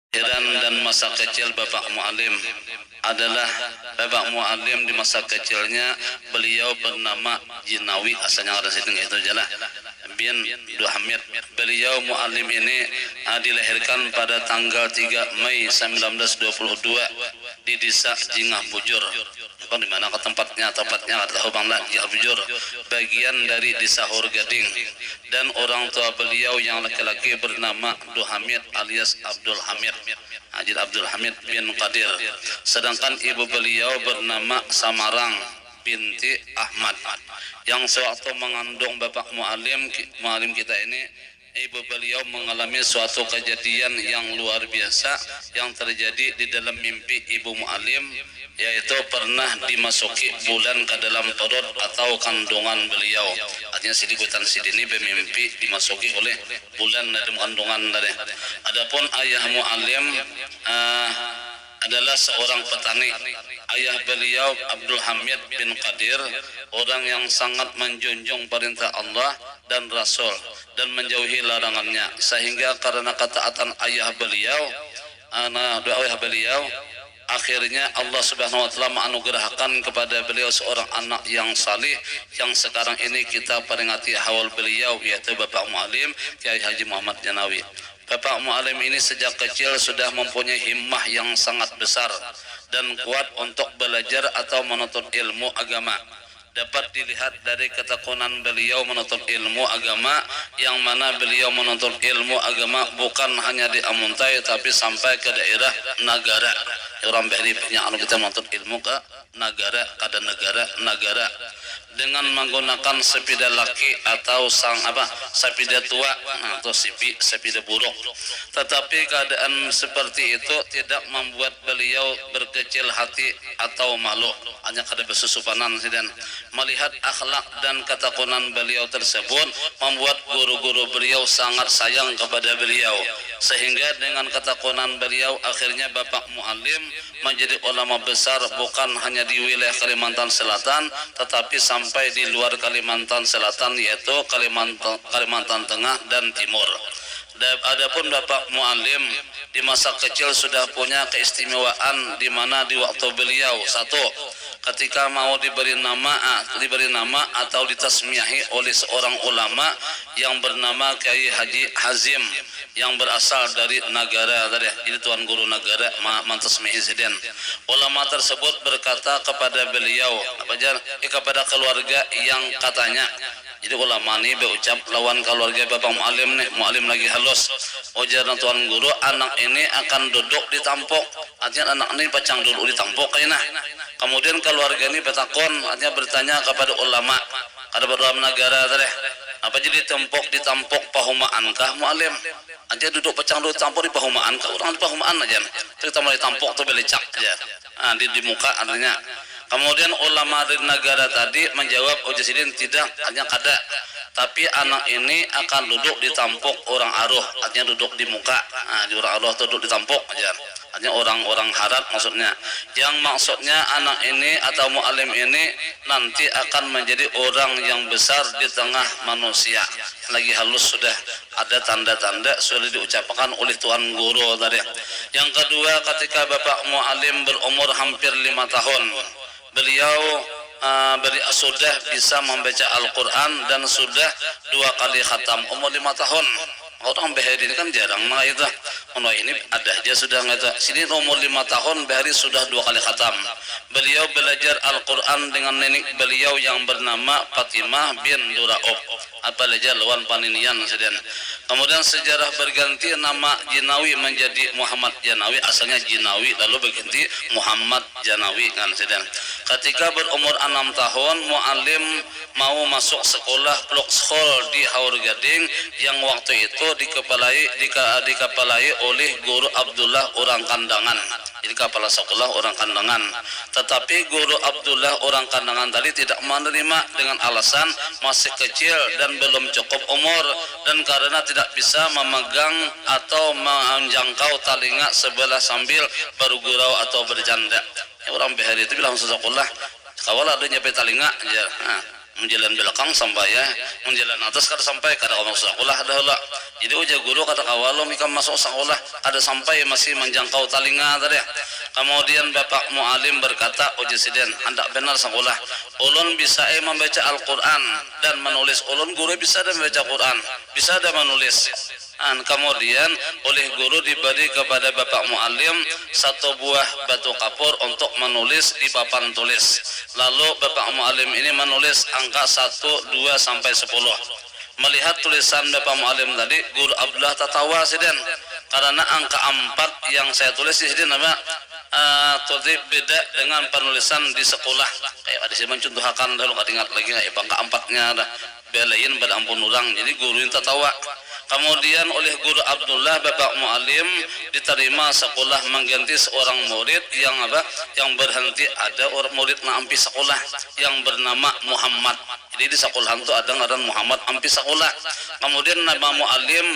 dan masa kecil Bapak Mu'alim adalah Bapak Mu'alim di masa kecilnya beliau bernama Jinawi, asalnya orang situ itu jelas bin Duhamid. Beliau Mu'alim ini dilahirkan pada tanggal 3 Mei 1922 di desa Jingah Bujur. Di mana ke tempatnya ada tahu bang lah, Jingah Bujur, bagian dari desa Hurgading. Dan orang tua beliau yang laki-laki bernama Duhamid alias Abdul Hamid, Haji Abdul Hamid bin Qadir. Sedangkan ibu beliau bernama Samarang binti Ahmad, yang sewaktu mengandung Bapak Mu'alim kita ini, ibu beliau mengalami suatu kejadian yang luar biasa yang terjadi di dalam mimpi ibu Mu'alim, yaitu pernah dimasuki bulan ke dalam perut atau kandungan beliau. Artinya sidikutan sidini bermimpi dimasuki oleh bulan dari kandungan dari. Adapun ayah Mu'alim adalah seorang petani. Ayah beliau Abdul Hamid bin Qadir orang yang sangat menjunjung perintah Allah dan Rasul dan menjauhi larangannya, sehingga karena ketaatan ayah beliau, doa ayah beliau, akhirnya Allah Subhanahu wa taala menganugerahkan kepada beliau seorang anak yang salih yang sekarang ini kita peringati haul beliau, yaitu Bapak Mu'alim Kiai Haji Muhammad Janawi. Bapak Mu'alim ini sejak kecil sudah mempunyai himmah yang sangat besar dan kuat untuk belajar atau menuntut ilmu agama. Dapat dilihat dari ketekunan beliau menuntut ilmu agama, yang mana beliau menuntut ilmu agama bukan hanya di Amuntai tapi sampai ke daerah Nagara. Orang beri punya anu kita menuntut ilmu ke Nagara, kada negara dengan menggunakan sepeda laki atau sepeda tua atau sepeda buruk. Tetapi keadaan seperti itu tidak membuat beliau berkecil hati atau malu, hanya kada bersusupanan dan melihat akhlak dan ketekunan beliau tersebut membuat guru-guru beliau sangat sayang kepada beliau, sehingga dengan ketekunan beliau akhirnya Bapak Mu'alim menjadi ulama besar bukan hanya di wilayah Kalimantan Selatan tetapi sampai di luar Kalimantan Selatan, yaitu Kalimantan Tengah dan Timur. Adapun Bapak Mu'alim di masa kecil sudah punya keistimewaan, di mana di waktu beliau satu, ketika mau diberi nama atau ditasmiahi oleh seorang ulama yang bernama Kiai Haji Hazim yang berasal dari Nagara tadi, jadi tuan guru Nagara mantasmihi siden. Ulama tersebut berkata kepada beliau kepada keluarga yang katanya, jadi ulama ini berucap lawan keluarga Bapak Mu'alim nih, Mu'alim lagi halus, ujaran tuan guru, anak ini akan duduk di tampok, artinya anak ini pacang duduk di tampok kayaknya. Kemudian keluarga ini bertakon, artinya bertanya kepada ulama, kada berdalam negara tadi, apa jadi di tampok pahumaan kah Mu'alim? Aja duduk pacang duduk tampok di pahumaan kah? Orang di pahumaan aja, kita mulai tampok tuh belecak aja, di muka artinya. Kemudian ulama dari negara tadi menjawab, Ujasidin tidak, hanya kada, tapi anak ini akan duduk di tampuk orang aruh, artinya duduk di muka, di orang aruh duduk di tampuk aja, artinya orang-orang harat maksudnya. Yang maksudnya anak ini atau Mu'alim ini nanti akan menjadi orang yang besar di tengah manusia. Lagi halus sudah ada tanda-tanda sudah diucapkan oleh tuan guru tadi. Yang kedua, ketika Bapak Mu'alim berumur hampir 5 tahun, beliau sudah bisa membaca Al-Quran dan sudah 2 kali khatam umur 5 tahun. Orang behari ini kan jarang, nah itu ini ada aja sudah ngata. Sini umur 5 tahun behari sudah 2 kali khatam. Beliau belajar Al-Quran dengan nenek beliau yang bernama Fatimah bin Duraub, belajar lawan paninian sedang. Kemudian sejarah berganti, nama Jinawi menjadi Muhammad Janawi, asalnya Jinawi lalu berganti Muhammad Janawi kan sedang. Ketika berumur 6 tahun, Mu'alim mau masuk sekolah blok school di Hurgading yang waktu itu dikepalai oleh Guru Abdullah orang Kandangan. Jadi kepala sekolah orang Kandangan. Tetapi Guru Abdullah orang Kandangan tadi tidak menerima dengan alasan masih kecil dan belum cukup umur, dan karena tidak bisa memegang atau menjangkau telinga sebelah sambil bergurau atau bercanda. Orang behari itu bilang sekolah, kawal ada nyampe telinga aja. menjalan belakang sampai ya menjalan atas kada sampai kada masuk sekolah ada lah. Jadi uja guru kada kawalo mika masuk sekolah kada sampai masih menjangkau telinga tadi. Kemudian Bapak Mualim berkata uja siden hendak benar sekolah ulun bisa membaca Al-Quran dan menulis. Ulun guru bisa dan membaca Quran bisa dan menulis. Kemudian oleh guru diberi kepada Bapak Mualim satu buah batu kapur untuk menulis di papan tulis. Lalu Bapak Mualim ini menulis angka 1, 2 sampai 10. Melihat tulisan Bapak Mualim tadi, Guru Abdullah tertawa siden karena angka 4 yang saya tulis di sini apa beda dengan penulisan di sekolah. Kayak ada sih mencontohkan dulu kada ingat lagi angka 4-nya ada belain pada ampun orang. Jadi guru yang tertawa. Kemudian oleh Guru Abdullah Bapak Mualim diterima sekolah mengganti seorang murid yang apa? Yang berhenti ada orang murid ampi sekolah yang bernama Muhammad. Jadi di sekolah itu ada ngaran Muhammad ampi sekolah. Kemudian nama Mualim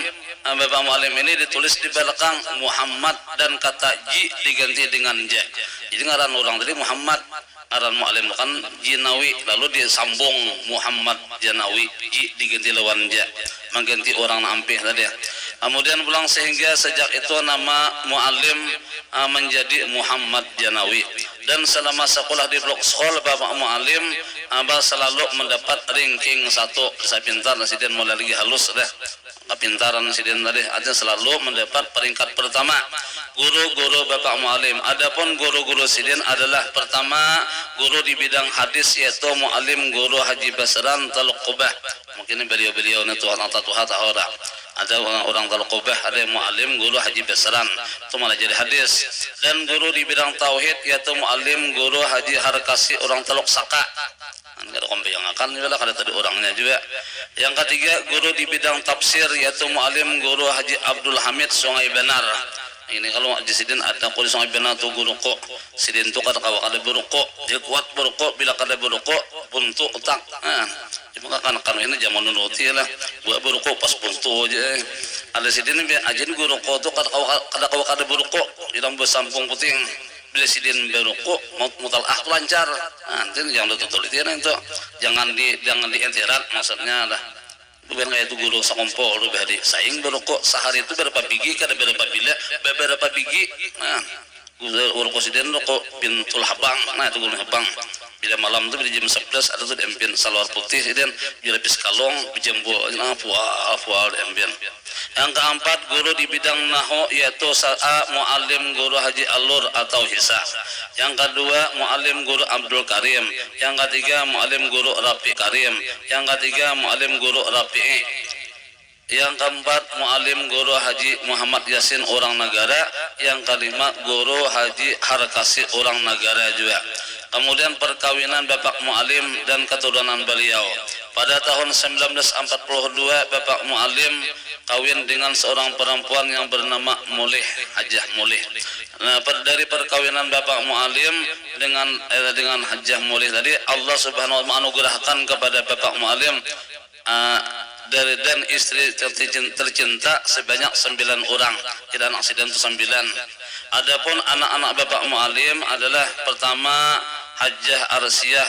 Bapak Mualim ini ditulis di belakang Muhammad dan kata Ji diganti dengan Ja. Jadi ngaran orang tadi Muhammad, ngaran Mualim kan Jinawi, lalu disambung Muhammad Janawi, Ji diganti lawan Ja, mengganti orang ampih tadi. Kemudian pulang sehingga sejak itu nama Mualim menjadi Muhammad Janawi. Dan selama sekolah di blok sekolah Bapak Mualim selalu mendapat ranking 1. Saya pintar siden mulai lagi halus dah. Kepintaran siden tadi ada selalu mendapat peringkat pertama. Guru-guru Bapak Mualim. Adapun guru-guru siden adalah pertama guru di bidang hadis yaitu Mualim Guru Haji Basran Talqubah. Mungkin beliau-beliau itu anak-anak orang. Ada orang Talqubah, ada Mualim Guru Haji Basran itu malah jadi hadis. Dan guru di bidang tauhid yaitu Mualim Guru Haji Harkasi orang Teluk Saka. Ada kompe yang akan juga kada tadi orangnya juga. Yang ketiga guru di bidang tafsir yaitu Mualim Guru Haji Abdul Hamid Sungai Benar. Ini kalau di sidin ada kulit Sungai Benar tu guru kok sidin tu kada kada beruko dia kuat beruko bila kada beruko buntu utak. Cuma kan ini zaman nuruti lah buat beruko pas buntu aja. Ada sidin bi ajen guru kok tu kada beruko dalam besampung puting. Bila sidin beruko mutal lancar. Nanti yang betul itu jangan di entirat maksudnya lah. Bukan kayak itu guru sakompo lu hari saing berukok sehari itu berapa biji kada berapa biji. Guru presiden rokok Bintul Habang. Itu guru Habang. Bila malam itu bila jam 11 ada tuh empin salwar putih dan bila piskalong bijambo pual empin. Yang keempat guru di bidang nahwu yaitu Mualim Guru Haji Alur atau Hisa. Yang kedua Mualim Guru Abdul Karim. Yang ketiga Mualim Guru Rafi Karim. Yang ketiga Mualim Guru Rafi'i. Yang keempat Mualim Guru Haji Muhammad Yasin orang negara. Yang kelima Guru Haji Harkasi orang negara juga. Kemudian perkawinan Bapak Mualim dan keturunan beliau. Pada tahun 1942 Bapak Mualim kawin dengan seorang perempuan yang bernama Mulih, Hajah Mulih. Nah, dari perkawinan Bapak Mualim dengan Hajah Mulih tadi Allah Subhanahu wa taala anugerahkan kepada Bapak Mualim dan istri tercinta sebanyak 9 orang. Tidak anak sidang itu 9. Adapun anak-anak Bapak Mualim adalah pertama Hajah Arsyah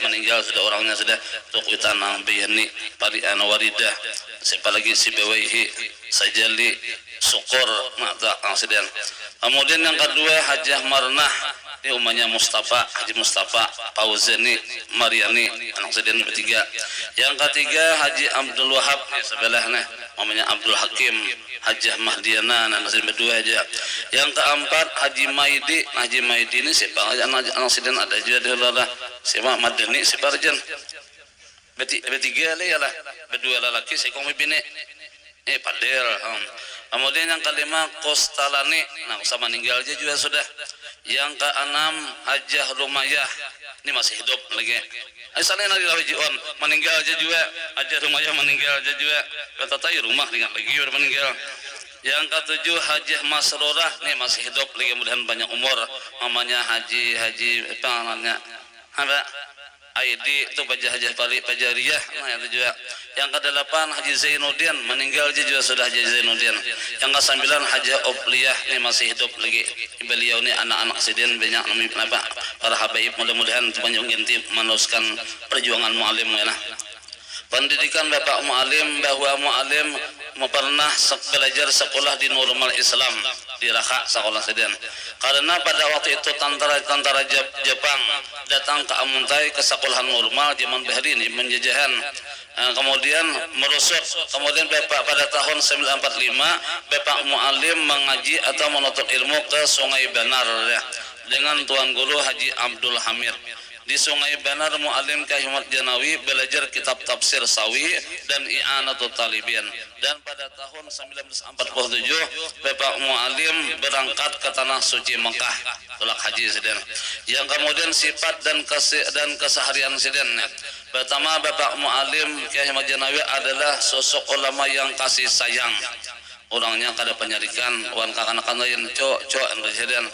meninggal sudah orangnya sudah Tuqwitanang Biyani Pari Anwaridah siapa lagi si Bewaihi Sajali Syukur Mata Angsiden. Kemudian yang kedua Hajah Marnah ini umumnya Mustafa Haji Mustafa Pauzeni Mariani anak sedin bertiga. Yang ketiga Haji Abdul Wahab sebelahnya namanya Abdul Hakim Hajah Mahdiana anak sedin berdua aja. Yang keempat Haji Maidi ini siapa anak sedin ada juga di lah siapa Madani siapa rejen bertiga lah berdua lelaki sekong bini Padel. Kemudian yang kelima Kostalani, nah sama meninggal aja juga sudah. Yang keenam Hajah Rumayah, ini masih hidup lagi. Asalnya nanti lawan meninggal aja juga. Hajah Rumayah meninggal aja juga. Kata tahu rumah dengan lagi baru meninggal. Yang ketujuh Hajah Masrurah, ini masih hidup lagi mudah-mudahan banyak umur. Namanya Haji apa namanya? Apa? ID itu Haji Pajariyah. Nah itu juga. Yang ke-8 Haji Zainuddin, meninggal juga sudah Haji Zainuddin. Yang ke-9 Haji Obliyah, ini masih hidup lagi. Beliau ini anak-anak sidin banyak nama para habaib, mudah-mudahan banyak ganti meneruskan perjuangan mu'alim ya. Pendidikan Bapak Mu'alim, bahwa Mu'alim pernah belajar sekolah di Nurul Islam di Raqqa sekolah sidin. Karena pada waktu itu tentara Jepang datang ke Amuntai ke sekolahan normal zaman Bahrain menjajahan, kemudian merusuk. Kemudian Bapak pada tahun 1945 Bapak Mu'alim mengaji atau menuntut ilmu ke Sungai Banar ya, dengan Tuan Guru Haji Abdul Hamid. Di Sungai Banar Mu'alim Ahmad Janawi belajar kitab tafsir Sawi dan I'anatul Talibin. Dan pada tahun 1947 Bapak Mu'alim berangkat ke tanah suci Mekah, tolak haji sidin. Yang kemudian sifat dan keseharian sidin. Pertama, Bapak Mu'alim Ahmad Janawi adalah sosok ulama yang kasih sayang. Orangnya kada penyarikan, wan kakanakan lain cok dan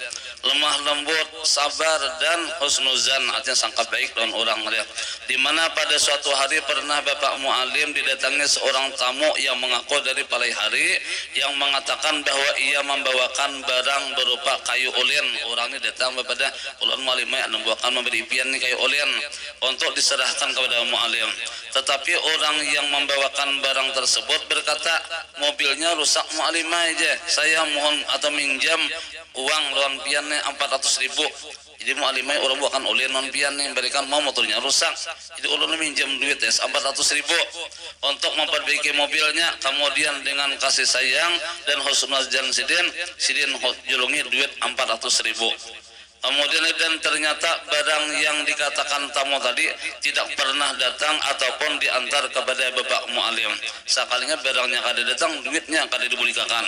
lemah lembut, sabar dan husnuzan, artinya sangka baik dengan orang dia. Di mana pada suatu hari pernah Bapak Mu'alim didatangi seorang tamu yang mengaku dari Palaihari yang mengatakan bahwa ia membawakan barang berupa kayu ulin. Orang ini datang kepada ulun Mu'alim yang membawakan memberi impian kayu ulin untuk diserahkan kepada Mu'alim. Tetapi orang yang membawakan barang tersebut berkata, mobilnya rusak Mu'alim aja, saya mohon atau minjam uang lawan pian 400.000. Jadi Mu'alimai orang bukan ulin non pian nih, berikan mau motornya rusak, jadi ulun minjam duit 400.000 untuk memperbaiki mobilnya. Kemudian dengan kasih sayang dan husnuzan sidin julungi duit 400.000. Kemudian dan ternyata barang yang dikatakan tamu tadi tidak pernah datang ataupun diantar kepada Bapak Mu'alim. Sekalinya barangnya kada datang, duitnya kada dibulikakan.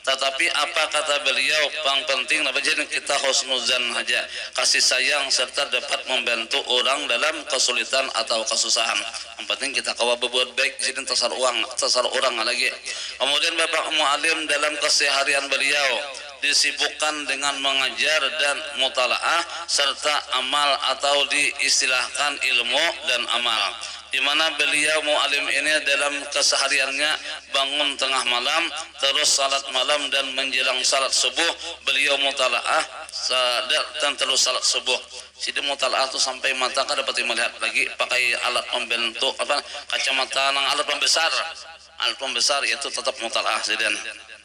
Tetapi apa kata beliau, yang penting kita husnuzan saja, kasih sayang serta dapat membantu orang dalam kesulitan atau kesusahan. Yang penting kita kawa berbuat baik, sini tasar orang lagi. Kemudian Bapak Mu'alim dalam keseharian beliau disibukkan dengan mengajar dan mutalaah serta amal atau diistilahkan ilmu dan amal, di mana beliau Mu'alim ini dalam kesehariannya bangun tengah malam, terus salat malam dan menjelang salat subuh beliau mutalaah dan terus salat subuh. Jadi mutalaah itu sampai mata kan dapat melihat lagi, pakai alat pembentuk kacamata nang alat pembesar itu tetap mutalaah sidin.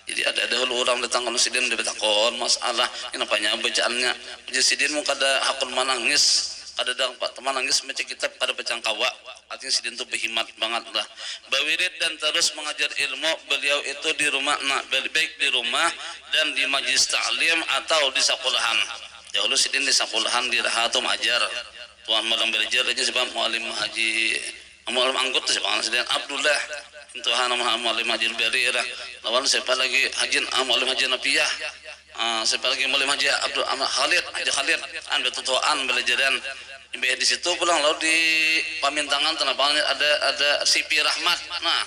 Jadi ada dahulu orang datang kalau sidin dia bertakon masalah ini apanya bacaannya. Jadi sidin mau kada hakul manangis, kada dapat manangis baca kitab kada pecang kawa. Artinya sidin itu berhimat banget lah. Bawirid dan terus mengajar ilmu beliau itu di rumah, baik di rumah dan di majlis ta'lim atau di sekolahan. Dahulu sidin di sekolahan di rahatum ajar. Tuan malam belajar aja sebab Mu'alim Haji Mu'alim anggut tu sebab sidin Abdullah Tuhan Mu'alim Haji Bari lah. Lawan siapa lagi Haji Mu'alim Haji Nabiyah. Siapa lagi Mu'alim Haji Abdul Khalid Haji Khalid betutuan belajaran. Di situ pulang lalu di pamintangan tanah ada Sipi Rahmat. Nah,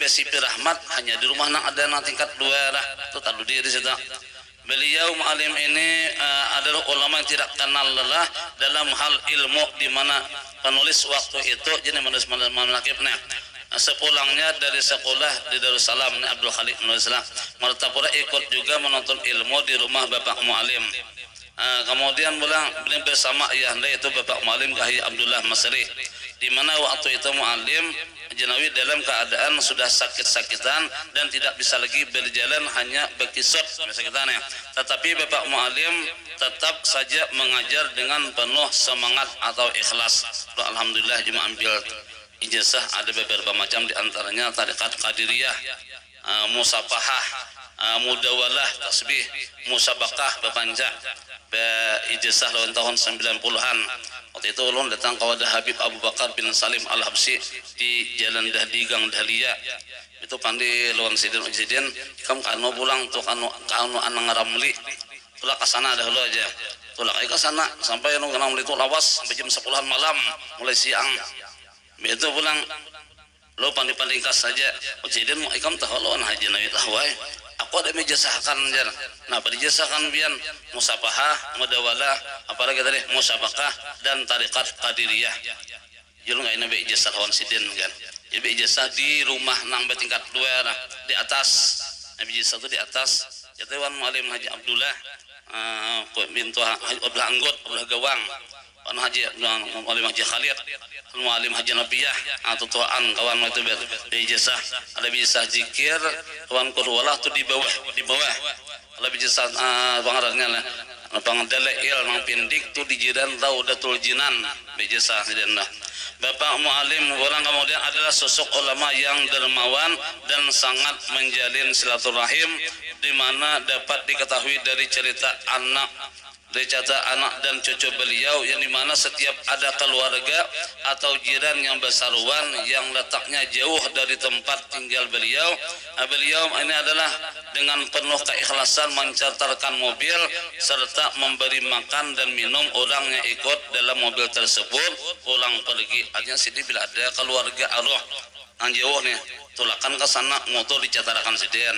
Sipi Rahmat hanya di rumah nang ada nang tingkat 2 lah. Itu tahu dia di situ. Beliau Mu'alim ini adalah ulama yang tidak kenal lelah dalam hal ilmu, di mana penulis waktu itu jadi menulis manakibnya. Sepulangnya dari sekolah di Darussalam, Abdul Khalid menulislah Martapura ikut juga menuntut ilmu di rumah Bapak Mu'alim. Kemudian beliau bersama ayahnya itu Bapak Mu'alim Haji Abdullah Masri, di mana waktu itu Mu'alim Janawi dalam keadaan sudah sakit-sakitan dan tidak bisa lagi berjalan, hanya berkisut sakitannya. Tetapi Bapak Mu'alim tetap saja mengajar dengan penuh semangat atau ikhlas. Alhamdulillah cuma ambil ijazah ada beberapa macam, diantaranya tarekat Qadiriyah, musafahah, mudawalah, tasbih, musabakah, bepanca, ijazah lawan tahun 90-an. Waktu itu ulun datang kepada Habib Abu Bakar bin Salim Al-Habsyi di Jalan Dahdi Gang Dahlia. Itu pandi lawan sidin kam kanu pulang tuh kanu anang Ramli. Tulah kasana dahulu aja. Tulah ke sana sampai nang Ramli itu lawas sampai jam 10-an malam mulai siang. Begitu pulang lo pandai-pandai kas saja. Sidin mau ikam tahu lawan Haji Nawi Tahwai. aku ada ijazahkan jar. Nah berijazahkan pian musafahah, mudawalah, apalagi tadi musabaqah dan tarikat qadiriyah. Jadi nggak ini ijazah kawan sidin kan. Jadi ijazah di rumah nang tingkat 2 lah, di atas. Nabi ijazah itu di atas. Jadi wan Muallim Haji Abdullah bintu Abdullah Anggot, Abdullah Gawang. Wan Haji Muallim Haji Khalid, Muallim Haji Nabiyah atau tuan kawan itu ijazah. Ada ijazah zikir, kawan kurwalah tu di bawah. Ada ijazah pengarangnya lah. Pangdalail nang pindik tu di jiran Raudatul Jinan ijazah sidin. Bapak Muallim orang kemudian adalah sosok ulama yang dermawan dan sangat menjalin silaturahim, di mana dapat diketahui dari cerita anak dan cucu beliau, yang dimana setiap ada keluarga atau jiran yang bersaruan yang letaknya jauh dari tempat tinggal beliau ini adalah dengan penuh keikhlasan mencarterkan mobil serta memberi makan dan minum orang yang ikut dalam mobil tersebut pulang pergi. Artinya sini bila ada keluarga arwah yang jauh nih tulakan ke sana motor dicatatkan sidin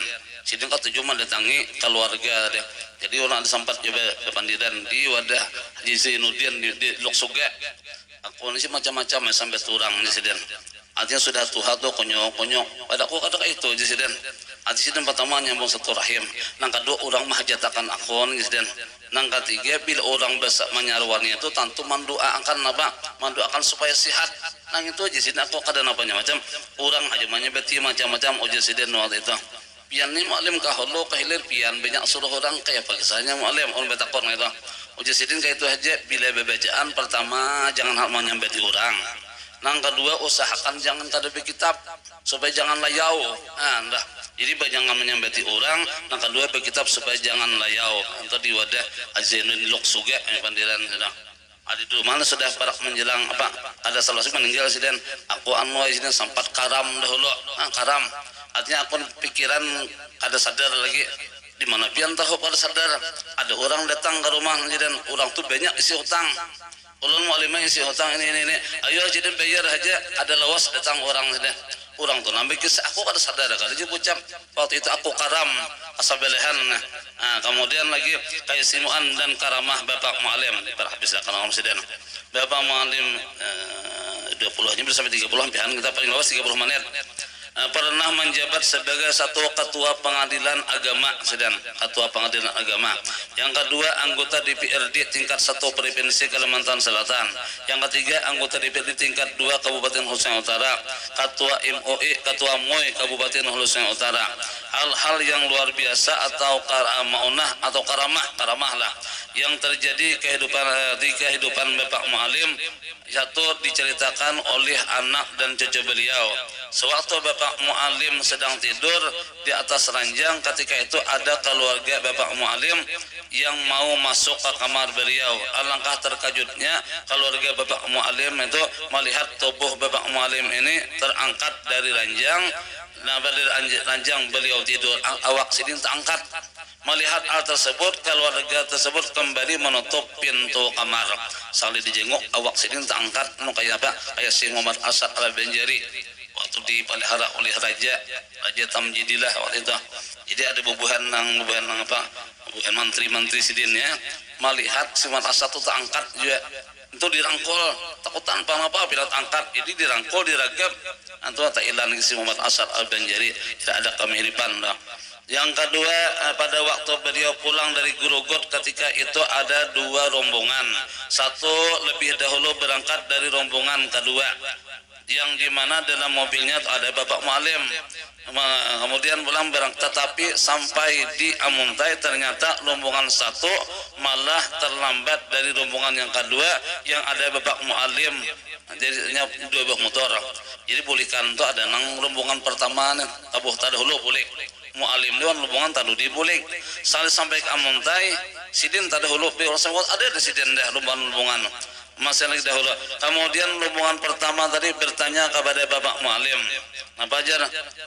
kan tujuan mendatangi keluarga dia. Jadi orang ada sempat coba ke Pandiran di wadah Haji Zainuddin di Loksuga. Aku ini sih macam-macam ya sampai turang di sidin. Artinya sudah tuha tuh konyok pada aku kata itu di sidin. Artinya sidin pertama nyambung satu rahim. Nang kedua orang mahjatakan akun di sidin. Nang ketiga bila orang besar menyarwannya itu tentu mendoakan apa? Mendoakan supaya sehat. Nang itu aja sidin aku kada napanya macam orang aja menyebeti macam-macam uji sidin waktu itu. Pian ni Muallim kaholo kahilir pian banyak suruh orang kayak pagisanya Muallim orang betakon itu. Uji sidin kayak itu aja bila bebacaan pertama jangan hal menyambeti orang. Nang kedua usahakan jangan kada berkitab supaya jangan layau. Nah, jadi jangan menyambeti orang. Nang kedua berkitab supaya jangan layau. Itu di wadah Azainuddin Loksuga Pandiran sudah. Ada dulu mana sudah parak menjelang apa? Ada salah satu meninggal sidin. Aku anwai sidin sempat karam dahulu. Karam. Artinya aku pikiran ada sadar lagi di mana pian tahu pada sadar ada orang datang ke rumah dan orang tu banyak isi hutang. Ulun Muallimah isi hutang ini. Ayo jadi bayar aja, ada lawas datang orang sudah. Orang tu nambah kisah aku kada sadar kalau dia ucap waktu itu aku karam asabelehan. Kemudian lagi kayak simuan dan karamah Bapak Muallim habis lah kalau sidin. Bapak Muallim 20-nya sampai 30 hampir kita paling lawas 30 menit. Pernah menjabat sebagai satu ketua pengadilan agama sedang ketua pengadilan agama. Yang kedua anggota DPRD tingkat 1 provinsi Kalimantan Selatan. Yang ketiga anggota DPRD tingkat 2 Kabupaten Hulusan Utara. Ketua MOI ketua MOI Kabupaten Hulusan Utara. Hal-hal yang luar biasa atau karamah atau karamah lah yang terjadi di kehidupan Bapak Muallim satu diceritakan oleh anak dan cucu beliau. Sewaktu Bapak Muallim sedang tidur di atas ranjang, ketika itu ada keluarga Bapak Muallim yang mau masuk ke kamar beliau. Alangkah terkejutnya keluarga Bapak Muallim itu melihat tubuh Bapak Muallim ini terangkat dari ranjang. Nah, dari ranjang beliau tidur, awak sidin terangkat. Melihat hal tersebut, keluarga tersebut kembali menutup pintu kamar. Sambil dijenguk, awak sidin terangkat. Kayak apa? Kayak si Muhammad Asad Al-Banjari waktu dipelihara oleh Raja Tamjidillah waktu itu. Jadi ada bubuhan apa? Bubuhan menteri-menteri sidin ya. Melihat si Muhammad Asad itu terangkat juga. Itu dirangkul takut tanpa apa bila angkat, jadi dirangkul diragap atau tak hilang si Muhammad Asad Al-Banjari, tidak ada kemiripan dah. Yang kedua, pada waktu beliau pulang dari Gurugot ketika itu ada 2 rombongan. Satu lebih dahulu berangkat dari rombongan kedua, yang dimana dalam mobilnya ada Bapak Muallim. Kemudian pulang berangkat, tetapi sampai di Amuntai ternyata rombongan satu malah terlambat dari rombongan yang kedua yang ada Bapak Muallim. Jadinya 2 buah motor. Jadi bolehkan itu ada nang rombongan pertama tabuh tadahulu boleh. Muallim itu rombongan tadu diboleh. Sampai ke Amuntai sidin tadahulu ada di sidin dah rombongan masih lagi dahulu. Kemudian rombongan pertama tadi bertanya kepada Bapak Muallim, apa aja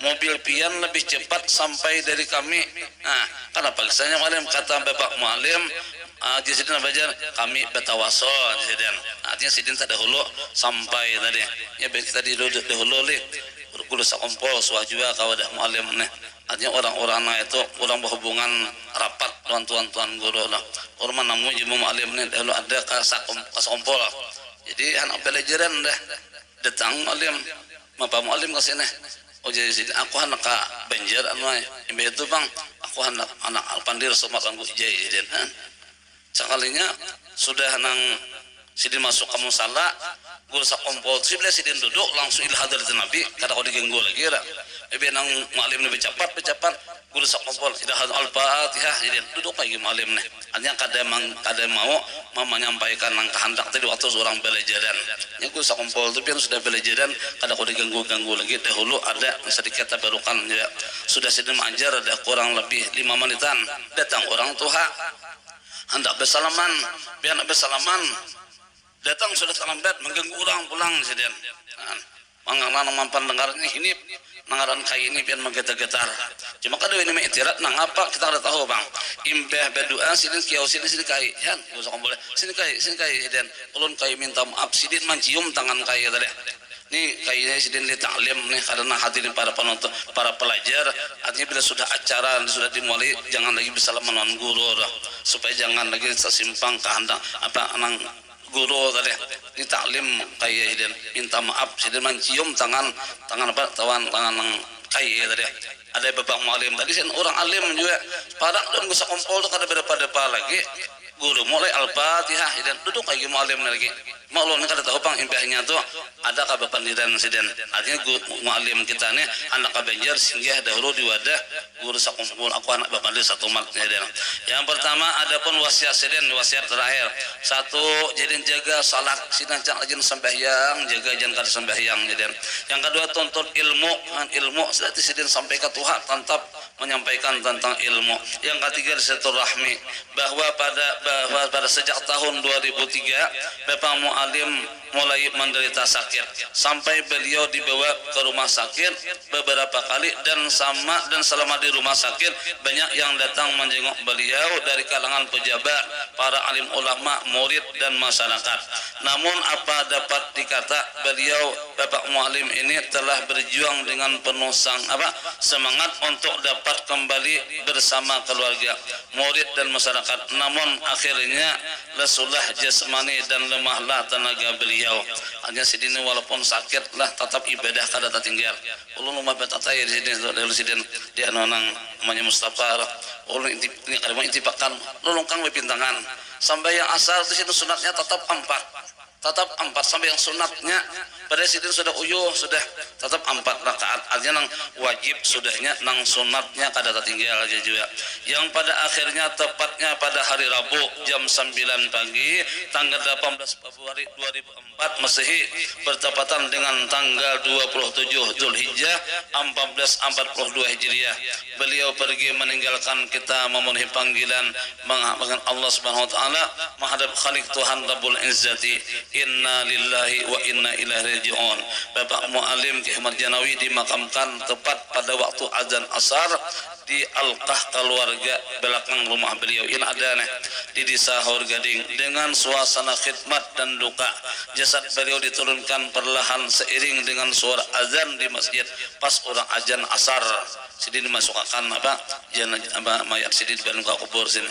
mobil pian lebih cepat sampai dari kami. Nah, kenapa kisahnya Muallim? Kata Bapak Muallim, di sidin apa aja kami betawasol di sidin. Artinya sidin terdahulu sampai tadi. Ya baik tadi dahulu leh. Berkulis sakompol suah juga kawadah Muallim nih. Artinya orang-orang itu orang berhubungan rapat tuan guru lah. Orang namu jimu alim ni dahulu ada kasakompol. Jadi anak pelajaran dah datang alim, apa alim ke sini. Oh jadi sini aku anak Banjar anu imbe itu bang, aku anak Pandir Somat Anggu Ijai jadi. Sekalinya sudah nang sidin masuk ke musala, guru sakompol sibla sidin duduk langsung ila hadarat Nabi, kada kau diganggu lagi lah. Ebe nang mualim ni bercapat, guru sakompol ila hadarat Al-Fatihah sidin duduk lagi mualim ni. Hanya kada mau menyampaikan nang kehendak tadi waktu seorang belajaran. Yang guru sakompol tu pian sudah belajaran, kada kau diganggu lagi. Dahulu ada sedikit tabarukan ya. Sudah sidin mengajar ada kurang lebih 5 menitan. Datang orang tua hendak bersalaman, biar nak bersalaman datang sudah terlambat mengganggu orang pulang sedang. Mangaran mampan dengarnya ini nangaran kai ini biar menggetar-getar. Cuma kada ini mengitirat nang apa kita ada tahu bang. Impeh berdoa sidin kiau sini kai. Yan, gua boleh sini kai sedang. Ulun kai minta maaf sidin mencium tangan kai tadi. Ini kayaknya sidin li taklim nih karena hadirin para penonton, para pelajar. Artinya bila sudah acara sudah dimulai jangan lagi bersalaman dengan guru supaya jangan lagi tersimpang kehendak apa nang guru tadi. Ini taklim kayak sidin minta maaf sidin mencium tangan apa tangan nang kayak tadi. Ada bapak mualim tadi sidin orang alim juga padang dan gusak kompol tu kada pada lagi. Guru mulai Al-Fatihah dan duduk lagi mualim lagi. Maklum ni kada tahu pang impahnya tu ada kabar pandiran siden. Artinya mualim kita ni anak Banjar singgah dahulu di wadah guru sakumpul aku anak bapak dia satu mat siden. Yang pertama adapun wasiat siden, wasiat terakhir. Satu jadi jaga salat sidan cak lajin sembahyang, jaga jangan kada sembahyang siden. Yang kedua tuntut ilmu sudah siden sampai ke Tuhan tetap menyampaikan tentang ilmu. Yang ketiga silaturahmi bahwa pada sejak tahun 2003 Bapak Mualim mulai menderita sakit sampai beliau dibawa ke rumah sakit beberapa kali dan selama di rumah sakit banyak yang datang menjenguk beliau dari kalangan pejabat, para alim ulama, murid dan masyarakat. Namun apa dapat dikata beliau Bapak Mualim ini telah berjuang dengan penuh semangat untuk dapat kembali bersama keluarga, murid dan masyarakat. Namun akhirnya lesulah jasmani dan lemahlah tenaga beliau. Hanya sidin walaupun sakit lah tetap ibadah kada tertinggal. Ulun rumah betatai di sini dari sidin dia nonang namanya Mustafa. Ulun intipakan lulungkang pintangan sampai yang asal di situ sunatnya tetap 4 sampai yang sunatnya pada sidin sudah sudah tetap 4 rakaat. Artinya nang wajib sudahnya nang sunatnya kada tertinggal aja juga. Yang pada akhirnya tepatnya pada hari Rabu jam 9 pagi tanggal 18 Februari 2004 Masehi bertepatan dengan tanggal 27 Zulhijjah 1442 Hijriah beliau pergi meninggalkan kita memenuhi panggilan menghadap Allah Subhanahu wa taala menghadap Khalik Tuhan Rabbul Izzati. Inna lillahi wa inna ilaihi raji'un. Bapak Mualim Ki Ahmad Janawi dimakamkan tepat pada waktu azan asar di Alqah keluarga belakang rumah beliau. Ini ada di desa Haur Gading dengan suasana khidmat dan duka. Jasad beliau diturunkan perlahan seiring dengan suara azan di masjid pas orang azan asar. Sidin dimasukkan mayat sidin di dalam kubur sini.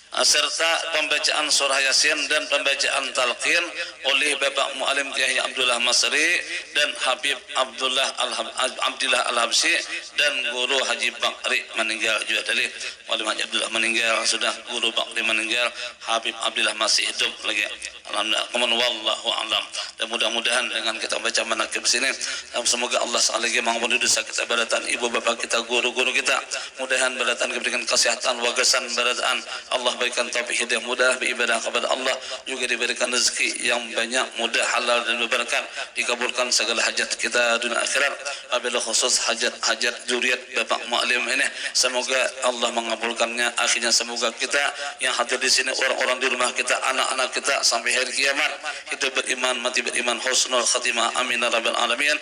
Serta pembacaan surah Yasin dan pembacaan talqin oleh Bapak Mualim Kiai Abdullah Masri dan Habib Abdullah Al-Habsyi dan Guru Haji Bakri meninggal juga tadi. Mualim Haji Abdullah meninggal sudah, Guru Bakri meninggal, Habib Abdullah masih hidup lagi. Alhamdulillah, wallahu a'lam. Dan mudah-mudahan dengan kita baca manaqib sini semoga Allah sekali lagi mengampuni dosa kita, baratan ibu bapak kita, guru-guru kita. Mudahan baratan diberikan kesehatan, wagasan baratan Allah berikan taufik hidayah mudah beribadah kepada Allah, juga diberikan rezeki yang banyak, mudah, halal dan berberkah, dikabulkan segala hajat kita dunia akhirat. Wabillahi khusus hajat zuriat Bapak Mualim ini semoga Allah mengabulkannya. Akhirnya semoga kita yang hadir di sini, orang-orang di rumah kita, anak-anak kita sampai hari kiamat hidup beriman, mati beriman, husnul khatimah, amin ya rabbal alamin.